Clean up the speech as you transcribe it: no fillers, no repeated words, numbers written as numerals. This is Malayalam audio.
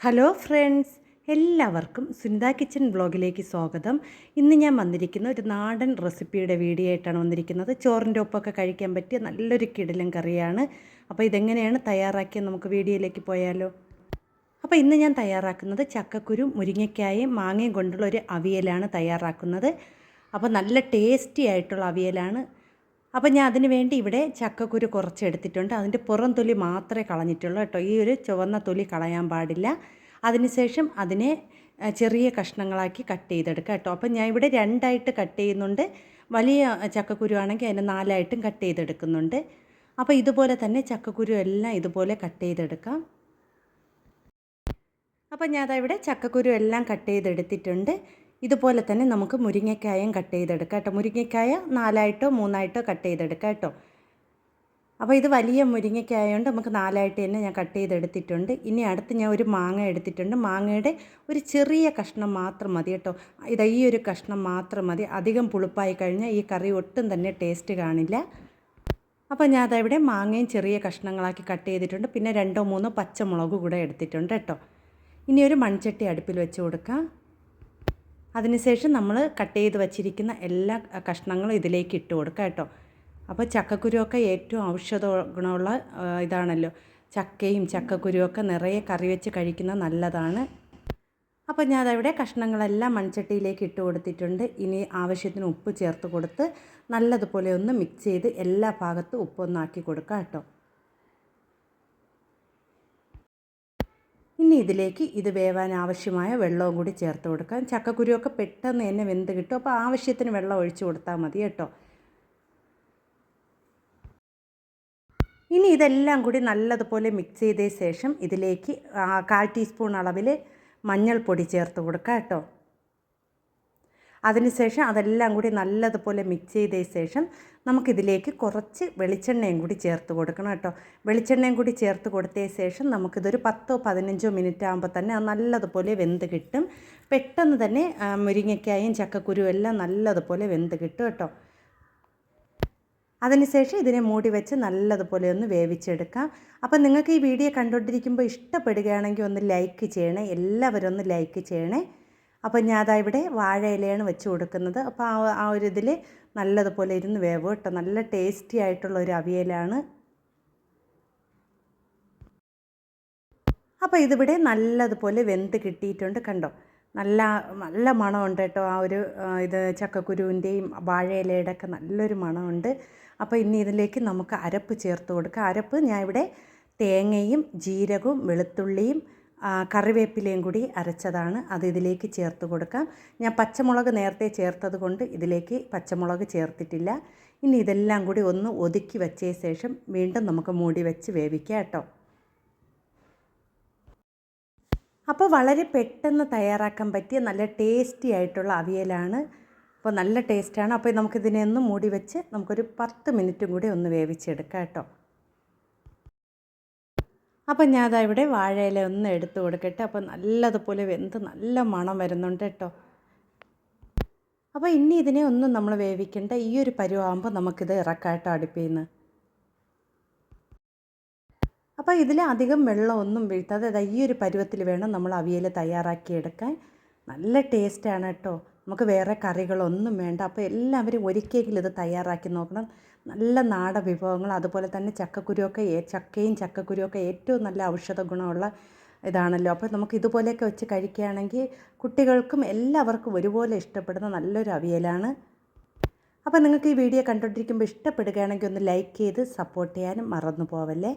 ഹലോ ഫ്രണ്ട്സ്, എല്ലാവർക്കും സുനിത കിച്ചൻ വ്ളോഗിലേക്ക് സ്വാഗതം. ഇന്ന് ഞാൻ വന്നിരിക്കുന്ന ഒരു നാടൻ റെസിപ്പിയുടെ വീഡിയോ ആയിട്ടാണ് വന്നിരിക്കുന്നത്. ചോറിൻ്റെ ഒപ്പമൊക്കെ കഴിക്കാൻ പറ്റിയ നല്ലൊരു കിടിലൻ കറിയാണ്. അപ്പോൾ ഇതെങ്ങനെയാണ് തയ്യാറാക്കിയത് നമുക്ക് വീഡിയോയിലേക്ക് പോയാലോ. അപ്പോൾ ഇന്ന് ഞാൻ തയ്യാറാക്കുന്നത് ചക്കക്കുരു മുരിങ്ങയ്ക്കായും മാങ്ങയും കൊണ്ടുള്ള ഒരു അവിയലാണ് തയ്യാറാക്കുന്നത്. അപ്പോൾ നല്ല ടേസ്റ്റി ആയിട്ടുള്ള അവിയലാണ്. അപ്പോൾ ഞാൻ അതിന് വേണ്ടി ഇവിടെ ചക്കക്കുരു കുറച്ച് എടുത്തിട്ടുണ്ട്. അതിൻ്റെ പുറം തൊലി മാത്രമേ കളഞ്ഞിട്ടുള്ളൂ കേട്ടോ. ഈ ഒരു ചുവന്ന തൊലി കളയാൻ പാടില്ല. അതിനുശേഷം അതിനെ ചെറിയ കഷ്ണങ്ങളാക്കി കട്ട് ചെയ്തെടുക്കുക കേട്ടോ. അപ്പോൾ ഞാൻ ഇവിടെ രണ്ടായിട്ട് കട്ട് ചെയ്യുന്നുണ്ട്. വലിയ ചക്കക്കുരു ആണെങ്കിൽ അതിനെ നാലായിട്ടും കട്ട് ചെയ്തെടുക്കുന്നുണ്ട്. അപ്പോൾ ഇതുപോലെ തന്നെ ചക്കക്കുരു എല്ലാം ഇതുപോലെ കട്ട് ചെയ്തെടുക്കാം. അപ്പോൾ ഞാൻ ഇവിടെ ചക്കക്കുരു എല്ലാം കട്ട് ചെയ്തെടുത്തിട്ടുണ്ട്. ഇതുപോലെ തന്നെ നമുക്ക് മുരിങ്ങയ്ക്കായും കട്ട് ചെയ്തെടുക്കാം കേട്ടോ. മുരിങ്ങയ്ക്കായ നാലായിട്ടോ മൂന്നായിട്ടോ കട്ട് ചെയ്തെടുക്കാം കേട്ടോ. അപ്പോൾ ഇത് വലിയ മുരിങ്ങയ്ക്കായതുകൊണ്ട് നമുക്ക് നാലായിട്ട് തന്നെ ഞാൻ കട്ട് ചെയ്തെടുത്തിട്ടുണ്ട്. ഇനി അടുത്ത് ഞാൻ ഒരു മാങ്ങ എടുത്തിട്ടുണ്ട്. മാങ്ങയുടെ ഒരു ചെറിയ കഷ്ണം മാത്രം മതി കേട്ടോ. ഈ ഒരു കഷ്ണം മാത്രം മതി. അധികം പുളിപ്പായി കഴിഞ്ഞാൽ ഈ കറി ഒട്ടും തന്നെ ടേസ്റ്റ് കാണില്ല. അപ്പോൾ ഞാൻ അതവിടെ മാങ്ങയും ചെറിയ കഷ്ണങ്ങളാക്കി കട്ട് ചെയ്തിട്ടുണ്ട്. പിന്നെ 2-3 പച്ചമുളക് കൂടെ എടുത്തിട്ടുണ്ട് കേട്ടോ. ഇനി ഒരു മൺചട്ടി അടുപ്പിൽ വെച്ച് കൊടുക്കാം. അതിനുശേഷം നമ്മൾ കട്ട് ചെയ്ത് വച്ചിരിക്കുന്ന എല്ലാ കഷ്ണങ്ങളും ഇതിലേക്ക് ഇട്ട് കൊടുക്കുക കേട്ടോ. അപ്പോൾ ചക്കക്കുരുവൊക്കെ ഏറ്റവും ഔഷധ ഗുണമുള്ള ഇതാണല്ലോ. ചക്കയും ചക്കക്കുരുവൊക്കെ നിറയെ കറി വെച്ച് കഴിക്കുന്നത് നല്ലതാണ്. അപ്പോൾ ഞാൻ അതവിടെ കഷ്ണങ്ങളെല്ലാം മൺചട്ടിയിലേക്ക് ഇട്ട് കൊടുത്തിട്ടുണ്ട്. ഇനി ആവശ്യത്തിന് ഉപ്പ് ചേർത്ത് കൊടുത്ത് നല്ലതുപോലെ ഒന്ന് മിക്സ് ചെയ്ത് എല്ലാ ഭാഗത്തും ഉപ്പൊന്നാക്കി കൊടുക്കുക കേട്ടോ. ഇനി ഇതിലേക്ക് ഇത് വേവാൻ ആവശ്യമായ വെള്ളവും കൂടി ചേർത്ത് കൊടുക്കാം. ചക്കക്കുരുവൊക്കെ പെട്ടെന്ന് തന്നെ വെന്ത് കിട്ടും. അപ്പോൾ ആവശ്യത്തിന് വെള്ളം ഒഴിച്ച് കൊടുത്താൽ മതി കേട്ടോ. ഇനി ഇതെല്ലാം കൂടി നല്ലതുപോലെ മിക്സ് ചെയ്ത ശേഷം ഇതിലേക്ക് 1/4 ടീസ്പൂൺ അളവിൽ മഞ്ഞൾപ്പൊടി ചേർത്ത് കൊടുക്കാം കേട്ടോ. അതിനുശേഷം അതെല്ലാം കൂടി നല്ലതുപോലെ മിക്സ് ചെയ്ത ശേഷം നമുക്കിതിലേക്ക് കുറച്ച് വെളിച്ചെണ്ണയും കൂടി ചേർത്ത് കൊടുക്കണം കേട്ടോ. വെളിച്ചെണ്ണയും കൂടി ചേർത്ത് കൊടുത്ത ശേഷം നമുക്കിതൊരു 10-15 മിനിറ്റ് ആകുമ്പോൾ തന്നെ അത് നല്ലതുപോലെ വെന്ത് കിട്ടും. പെട്ടെന്ന് തന്നെ മുരിങ്ങയ്ക്കായും ചക്കക്കുരു എല്ലാം നല്ലതുപോലെ വെന്ത് കിട്ടും കേട്ടോ. അതിനുശേഷം ഇതിനെ മൂടി വെച്ച് നല്ലതുപോലെ ഒന്ന് വേവിച്ചെടുക്കാം. അപ്പം നിങ്ങൾക്ക് ഈ വീഡിയോ കണ്ടുകൊണ്ടിരിക്കുമ്പോൾ ഇഷ്ടപ്പെടുകയാണെങ്കിൽ ഒന്ന് ലൈക്ക് ചെയ്യണേ. എല്ലാവരും ഒന്ന് ലൈക്ക് ചെയ്യണേ. അപ്പോൾ ഞാൻ ഇവിടെ വാഴ ഇലയാണ് വെച്ച് കൊടുക്കുന്നത്. അപ്പോൾ ആ ഒരു ഇതിൽ നല്ലതുപോലെ ഇരുന്ന് വേവ് കേട്ടോ. നല്ല ടേസ്റ്റി ആയിട്ടുള്ള ഒരു അവിയലാണ്. അപ്പോൾ ഇതിവിടെ നല്ലതുപോലെ വെന്ത് കിട്ടിയിട്ടുണ്ട് കണ്ടോ. നല്ല നല്ല മണമുണ്ട് കേട്ടോ. ആ ഒരു ഇത് ചക്കക്കുരുവിൻ്റെയും വാഴ ഇലയുടെ ഒക്കെ നല്ലൊരു മണമുണ്ട്. അപ്പോൾ ഇനി ഇതിലേക്ക് നമുക്ക് അരപ്പ് ചേർത്ത് കൊടുക്കാം. അരപ്പ് ഞാൻ ഇവിടെ തേങ്ങയും ജീരകവും വെളുത്തുള്ളിയും കറിവേപ്പിലയും കൂടി അരച്ചതാണ്. അത് ഇതിലേക്ക് ചേർത്ത് കൊടുക്കാം. ഞാൻ പച്ചമുളക് നേരത്തെ ചേർത്തത് കൊണ്ട് ഇതിലേക്ക് പച്ചമുളക് ചേർത്തിട്ടില്ല. ഇനി ഇതെല്ലാം കൂടി ഒന്ന് ഒതുക്കി വെച്ച ശേഷം വീണ്ടും നമുക്ക് മൂടി വെച്ച് വേവിക്കാം കേട്ടോ. അപ്പോൾ വളരെ പെട്ടെന്ന് തയ്യാറാക്കാൻ പറ്റിയ നല്ല ടേസ്റ്റി ആയിട്ടുള്ള അവിയലാണ്. അപ്പോൾ നല്ല ടേസ്റ്റാണ്. അപ്പോൾ നമുക്കിതിനെ ഒന്ന് മൂടി വെച്ച് നമുക്കൊരു 10 മിനിറ്റും കൂടി ഒന്ന് വേവിച്ചെടുക്കാം കേട്ടോ. അപ്പം ഞാൻ ഇവിടെ വാഴയില ഒന്ന് എടുത്ത് കൊടുക്കട്ടെ. അപ്പോൾ നല്ലതുപോലെ വെന്ത് നല്ല മണം വരുന്നുണ്ട് കേട്ടോ. അപ്പോൾ ഇനി ഇതിനെ ഒന്നും നമ്മൾ വേവിക്കേണ്ട. ഈ ഒരു പരുവാകുമ്പോൾ നമുക്കിത് ഇറക്കാം കേട്ടോ അടുപ്പിൽ നിന്ന്. അപ്പോൾ ഇതിൽ അധികം വെള്ളമൊന്നും വീഴ്ത്താതെ ഈ ഒരു പരുവത്തിൽ വേണം നമ്മൾ അവിയൽ തയ്യാറാക്കിയെടുക്കാൻ. നല്ല ടേസ്റ്റാണ് കേട്ടോ. നമുക്ക് വേറെ കറികളൊന്നും വേണ്ട. അപ്പോൾ എല്ലാവരും ഒരിക്കലെങ്കിലും ഇത് തയ്യാറാക്കി നോക്കണം. നല്ല നാടൻ വിഭവങ്ങൾ. അതുപോലെ തന്നെ ചക്കയും ചക്കക്കുരുവൊക്കെ ഏറ്റവും നല്ല ഔഷധ ഗുണമുള്ള ഇതാണല്ലോ. അപ്പോൾ നമുക്ക് ഇതുപോലെയൊക്കെ വെച്ച് കഴിക്കുകയാണെങ്കിൽ കുട്ടികൾക്കും എല്ലാവർക്കും ഒരുപോലെ ഇഷ്ടപ്പെടുന്ന നല്ലൊരു അവിയലാണ്. അപ്പോൾ നിങ്ങൾക്ക് ഈ വീഡിയോ കണ്ടുകൊണ്ടിരിക്കുമ്പോൾ ഇഷ്ടപ്പെടുകയാണെങ്കിൽ ഒന്ന് ലൈക്ക് ചെയ്ത് സപ്പോർട്ട് ചെയ്യാനും മറന്നു പോവല്ലേ.